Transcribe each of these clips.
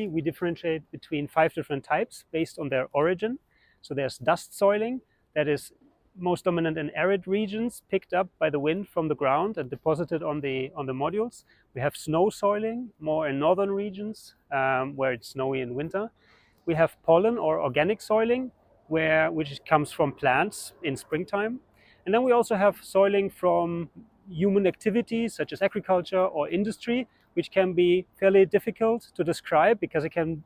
Germany, we differentiate between 5 different types based on their origin. So there's dust soiling, that is most dominant in arid regions, picked up by the wind from the ground and deposited on the modules. We have snow soiling, more in northern regions, where it's snowy in winter. We have pollen or organic soiling, which comes from plants in springtime. And then we also have soiling from human activities such as agriculture or industry, which can be fairly difficult to describe because it can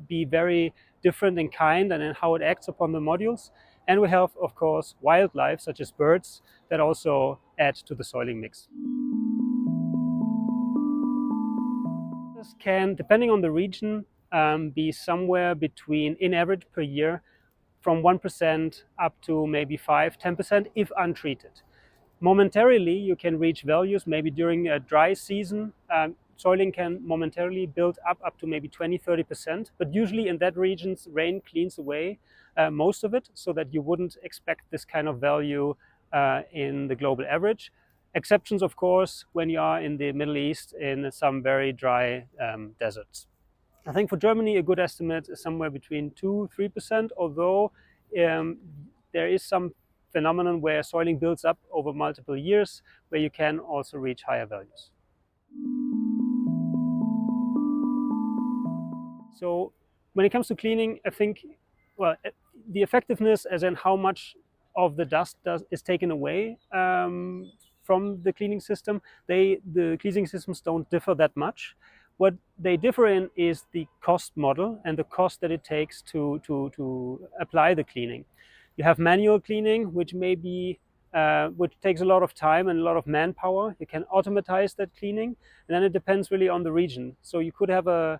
be very different in kind and in how it acts upon the modules. And we have, of course, wildlife such as birds that also add to the soiling mix. This can, depending on the region, be somewhere between, in average per year, from 1% up to maybe 5–10% if untreated. Momentarily, you can reach values maybe during a dry season. Soiling can momentarily build up to maybe 20–30%, but usually in that region, rain cleans away most of it, so that you wouldn't expect this kind of value in the global average. Exceptions, of course, when you are in the Middle East in some very dry deserts. I think for Germany, a good estimate is somewhere between 2–3%, although there is some phenomenon where soiling builds up over multiple years, where you can also reach higher values. So when it comes to cleaning, I think, well, the effectiveness, as in how much of the dust is taken away from the cleaning system, the cleaning systems don't differ that much. What they differ in is the cost model and the cost that it takes to apply the cleaning. You have manual cleaning, which which takes a lot of time and a lot of manpower. You can automatize that cleaning, and then it depends really on the region. So you could have a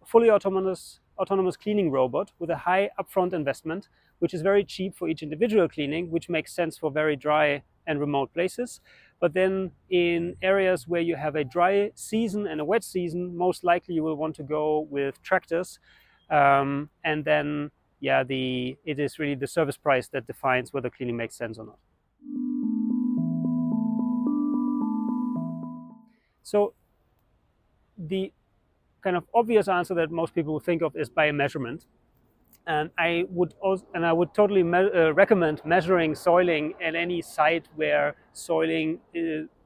fully autonomous cleaning robot with a high upfront investment, which is very cheap for each individual cleaning, which makes sense for very dry and remote places. But then in areas where you have a dry season and a wet season, most likely you will want to go with tractors. And then, yeah, it is really the service price that defines whether cleaning makes sense or not. So the kind of obvious answer that most people would think of is by a measurement. And I would totally recommend measuring soiling at any site where soiling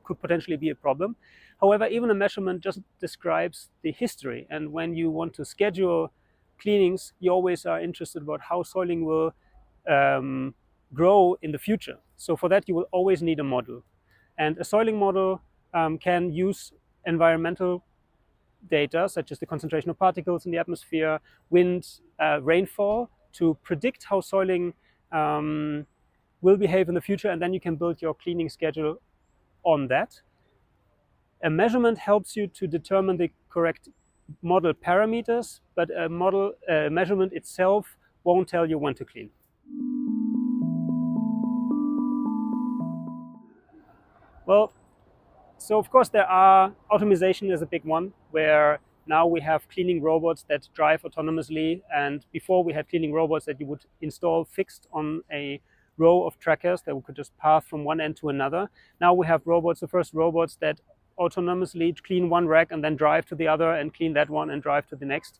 could potentially be a problem. However, even a measurement just describes the history. And when you want to schedule cleanings, you always are interested about how soiling will grow in the future. So for that, you will always need a model. And a soiling model can use environmental data, such as the concentration of particles in the atmosphere, wind, rainfall, to predict how soiling will behave in the future, and then you can build your cleaning schedule on that. A measurement helps you to determine the correct model parameters, but a measurement itself won't tell you when to clean. Well, so of course automation is a big one, where now we have cleaning robots that drive autonomously, and before we had cleaning robots that you would install fixed on a row of trackers that we could just path from one end to another. Now we have robots, the first robots that autonomously clean one rack and then drive to the other and clean that one and drive to the next.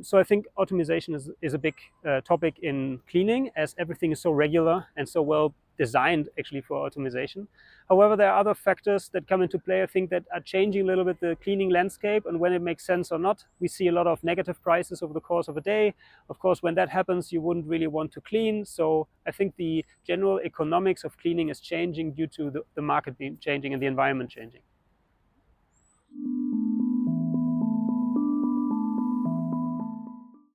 So I think automation is a big topic in cleaning, as everything is so regular and so well designed actually for automation. However, there are other factors that come into play, I think, that are changing a little bit the cleaning landscape and when it makes sense or not. We see a lot of negative prices over the course of a day. Of course, when that happens, you wouldn't really want to clean. So I think the general economics of cleaning is changing due to the market being changing and the environment changing.